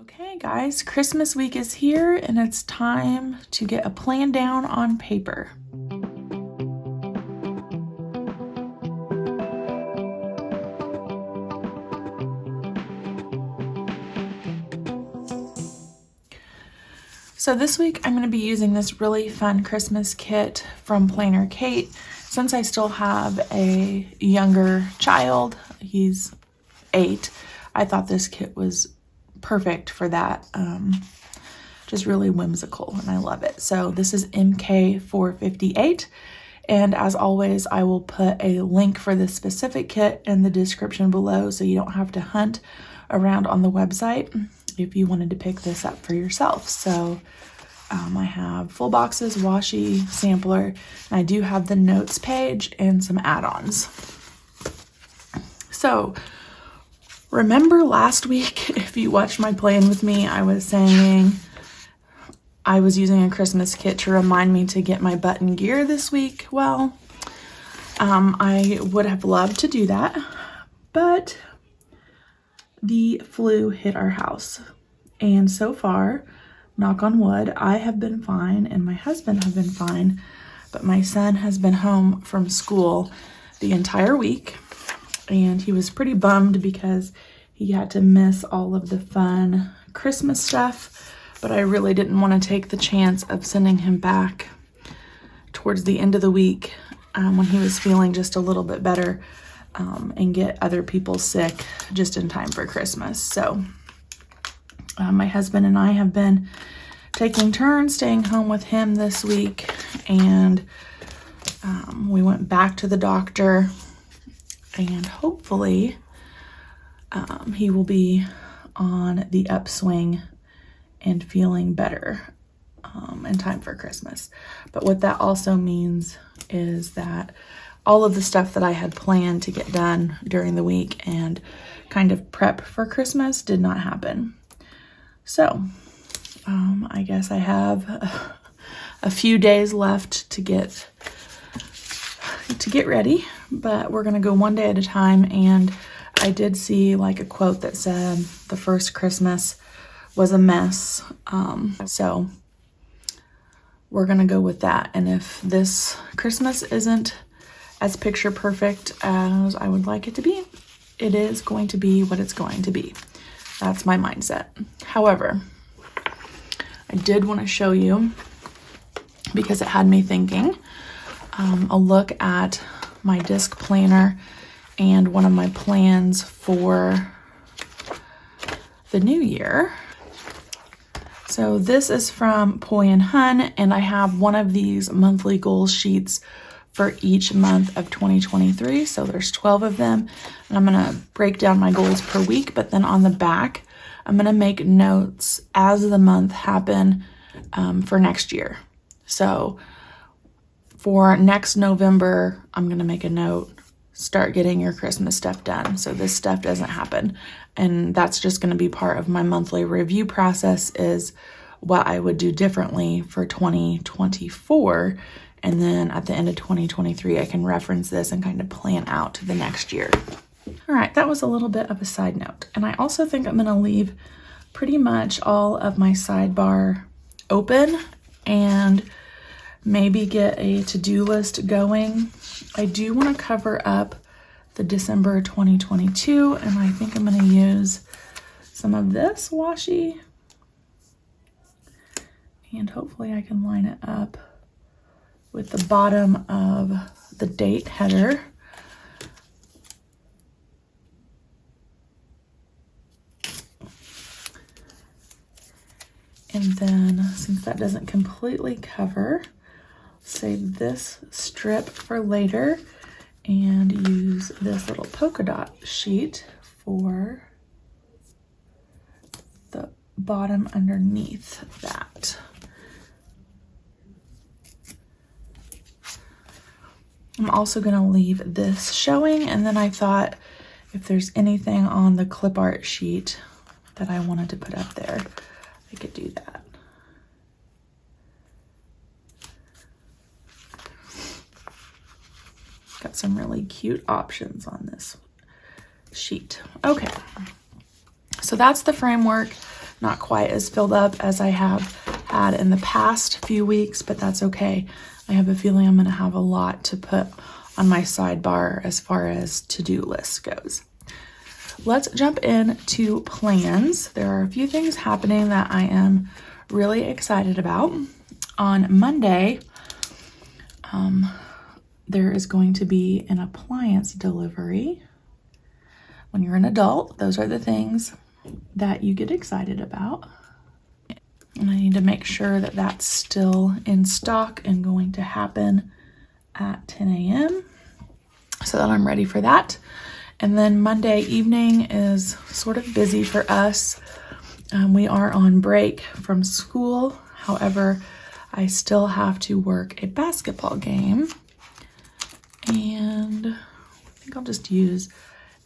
Okay guys, Christmas week is here and it's time to get a plan down on paper. So this week I'm going to be using this really fun Christmas kit from PlannerKate. Since I still have a younger child, he's 8, I thought this kit was perfect for that. Just really whimsical and I love it. So this is MK-458, and as always I will put a link for this specific kit in the description below so you don't have to hunt around on the website if you wanted to pick this up for yourself. So I have full boxes, washi, sampler, and I do have the notes page and some add-ons. So remember last week, if you watched my plan with me, I was saying I was using a Christmas kit to remind me to get my button gear this week. Well, I would have loved to do that, but the flu hit our house. And so far, knock on wood, I have been fine and my husband have been fine, but my son has been home from school the entire week. And he was pretty bummed because he had to miss all of the fun Christmas stuff, but I really didn't want to take the chance of sending him back towards the end of the week when he was feeling just a little bit better and get other people sick just in time for Christmas. So my husband and I have been taking turns staying home with him this week, and we went back to the doctor. And hopefully he will be on the upswing and feeling better in time for Christmas. But what that also means is that all of the stuff that I had planned to get done during the week and kind of prep for Christmas did not happen. So I guess I have a few days left to get ready, but we're gonna go one day at a time. And I did see like a quote that said the first Christmas was a mess, so we're gonna go with that. And if this Christmas isn't as picture perfect as I would like it to be, it is going to be what it's going to be. That's my mindset. However, I did want to show you, because it had me thinking, a look at my disc planner and one of my plans for the new year. So this is from Poi and Hun, and I have one of these monthly goal sheets for each month of 2023. So there's 12 of them, and I'm gonna break down my goals per week, but then on the back, I'm gonna make notes as the month happen for next year. So for next November, I'm gonna make a note, start getting your Christmas stuff done so this stuff doesn't happen. And that's just gonna be part of my monthly review process, is what I would do differently for 2024. And then at the end of 2023, I can reference this and kind of plan out the next year. All right, that was a little bit of a side note. And I also think I'm gonna leave pretty much all of my sidebar open and maybe get a to-do list going. I do want to cover up the December 2022, and I think I'm going to use some of this washi, and hopefully I can line it up with the bottom of the date header. And then, since that doesn't completely cover, save this strip for later and use this little polka dot sheet for the bottom underneath that. I'm also going to leave this showing, and then I thought if there's anything on the clip art sheet that I wanted to put up there, I could do that. Got some really cute options on this sheet. Okay, so that's the framework. not quite as filled up as I have had in the past few weeks, but that's okay. I have a feeling I'm going to have a lot to put on my sidebar as far as to-do list goes. Let's jump into plans. There are a few things happening that I am really excited about. On Monday, there is going to be an appliance delivery. When you're an adult, those are the things that you get excited about. And I need to make sure that that's still in stock and going to happen at 10 a.m. so that I'm ready for that. And then Monday evening is sort of busy for us. We are on break from school. However, I still have to work a basketball game. And I think I'll just use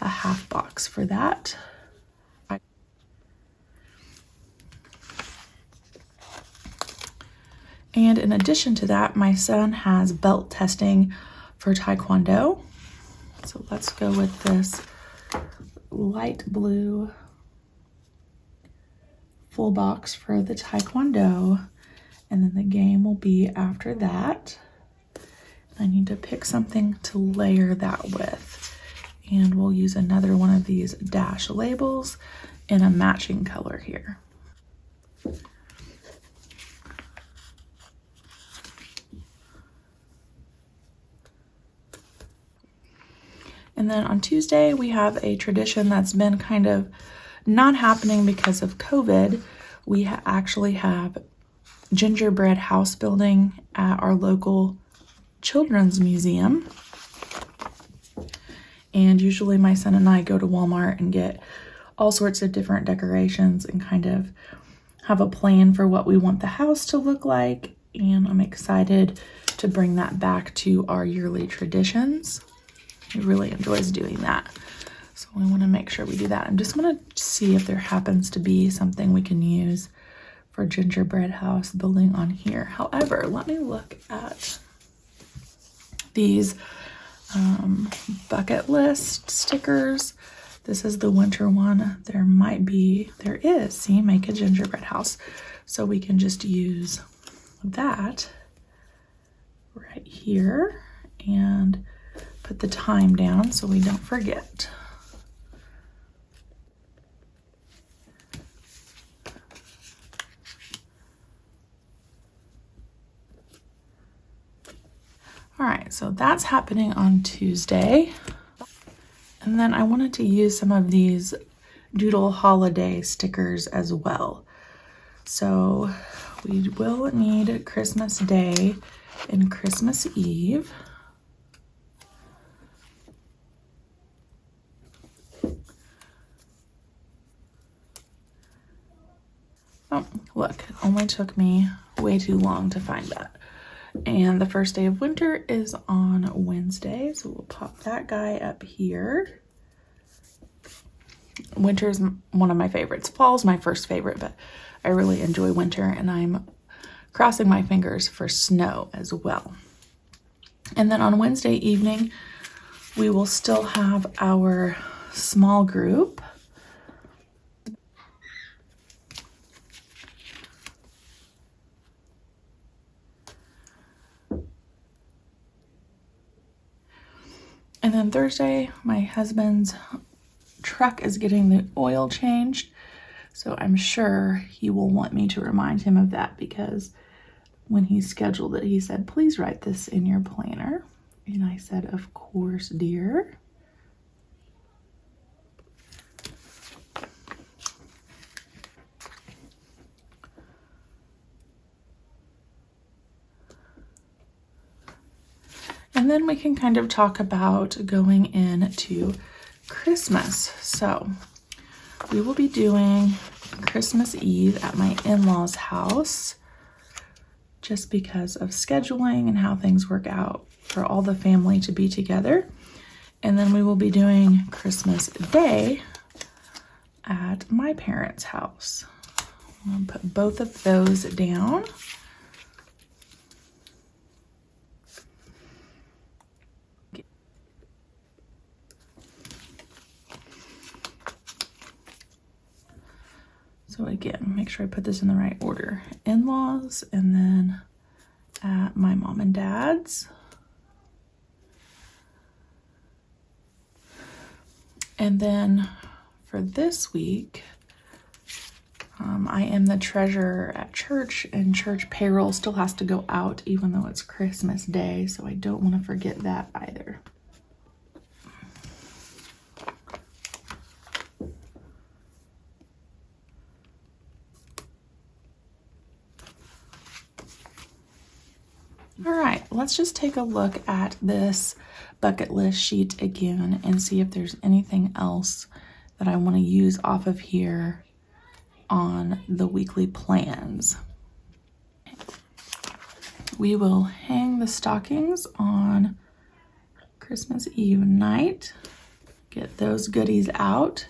a half box for that. And in addition to that, my son has belt testing for Taekwondo. So let's go with this light blue full box for the Taekwondo. And then the game will be after that. I need to pick something to layer that with. And we'll use another one of these dash labels in a matching color here. And then on Tuesday, we have a tradition that's been kind of not happening because of COVID. We actually have gingerbread house building at our local children's museum. And usually my son and I go to Walmart and get all sorts of different decorations and kind of have a plan for what we want the house to look like. And I'm excited to bring that back to our yearly traditions. He really enjoys doing that. So we want to make sure we do that. I'm just going to see if there happens to be something we can use for gingerbread house building on here. However, let me look at these bucket list stickers. This is the winter one. There is, see, make a gingerbread house. So we can just use that right here and put the time down so we don't forget. All right, so that's happening on Tuesday. And then I wanted to use some of these doodle holiday stickers as well. So we will need Christmas Day and Christmas Eve. Oh, look, it only took me way too long to find that. And the first day of winter is on Wednesday, so we'll pop that guy up here. Winter is one of my favorites. Fall's my first favorite, but I really enjoy winter, and I'm crossing my fingers for snow as well. And then on Wednesday evening, we will still have our small group. And then Thursday, my husband's truck is getting the oil changed. So I'm sure he will want me to remind him of that, because when he scheduled it, he said, please write this in your planner. And I said, of course, dear. And then we can kind of talk about going into Christmas. So we will be doing Christmas Eve at my in-laws' house, just because of scheduling and how things work out for all the family to be together. And then we will be doing Christmas Day at my parents' house. I'm gonna put both of those down. So again, make sure I put this in the right order. In-laws, and then at my mom and dad's. And then for this week, I am the treasurer at church, and church payroll still has to go out even though it's Christmas Day, so I don't want to forget that either. All right, let's just take a look at this bucket list sheet again and see if there's anything else that I want to use off of here on the weekly plans. We will hang the stockings on Christmas Eve night, get those goodies out,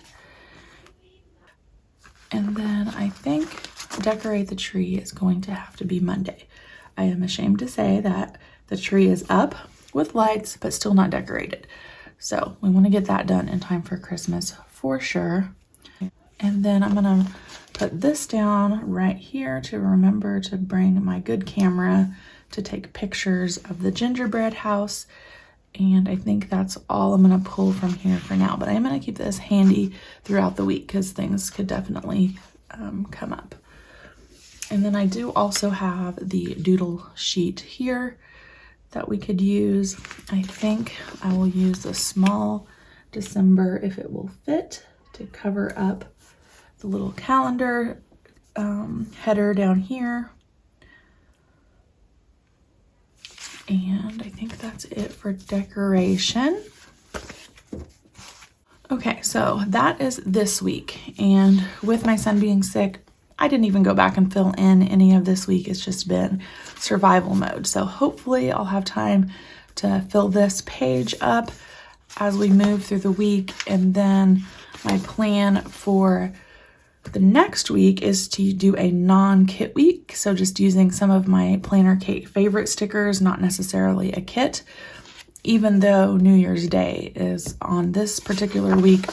and then I think decorate the tree is going to have to be Monday. I am ashamed to say that the tree is up with lights, but still not decorated. So we want to get that done in time for Christmas for sure. And then I'm gonna put this down right here to remember to bring my good camera to take pictures of the gingerbread house. And I think that's all I'm gonna pull from here for now, but I'm gonna keep this handy throughout the week because things could definitely come up. And then I do also have the doodle sheet here that we could use. I think I will use the small December if it will fit to cover up the little calendar header down here. And I think that's it for decoration. Okay, so that is this week. And with my son being sick, I didn't even go back and fill in any of this week. It's just been survival mode. So hopefully I'll have time to fill this page up as we move through the week. And then my plan for the next week is to do a non-kit week. So just using some of my PlannerKate favorite stickers, not necessarily a kit. Even though New Year's Day is on this particular week,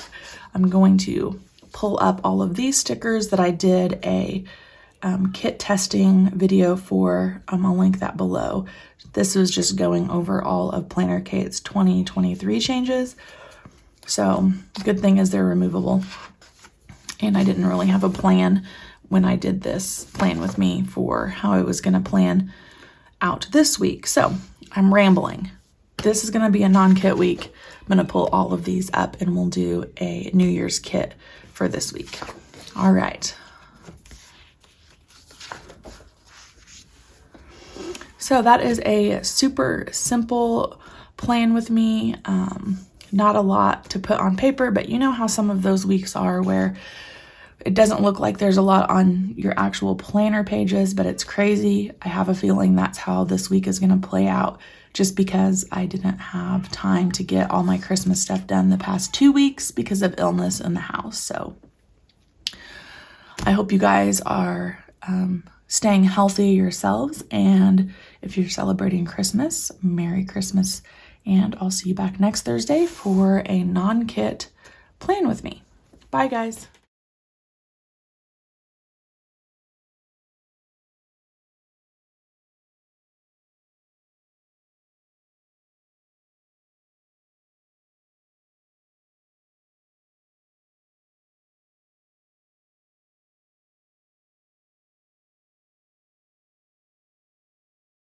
I'm going to pull up all of these stickers that I did a kit testing video for. I'll link that below. This was just going over all of PlannerKate's 2023 changes. So good thing is they're removable. And I didn't really have a plan when I did this plan with me for how I was going to plan out this week. So I'm rambling. This is going to be a non-kit week. I'm going to pull all of these up and we'll do a New Year's kit for this week. All right. So that is a super simple plan with me. Not a lot to put on paper, but you know how some of those weeks are where it doesn't look like there's a lot on your actual planner pages, but it's crazy. I have a feeling that's how this week is going to play out, just because I didn't have time to get all my Christmas stuff done the past 2 weeks because of illness in the house. So I hope you guys are staying healthy yourselves. And if you're celebrating Christmas, Merry Christmas. And I'll see you back next Thursday for a non-kit plan with me. Bye, guys.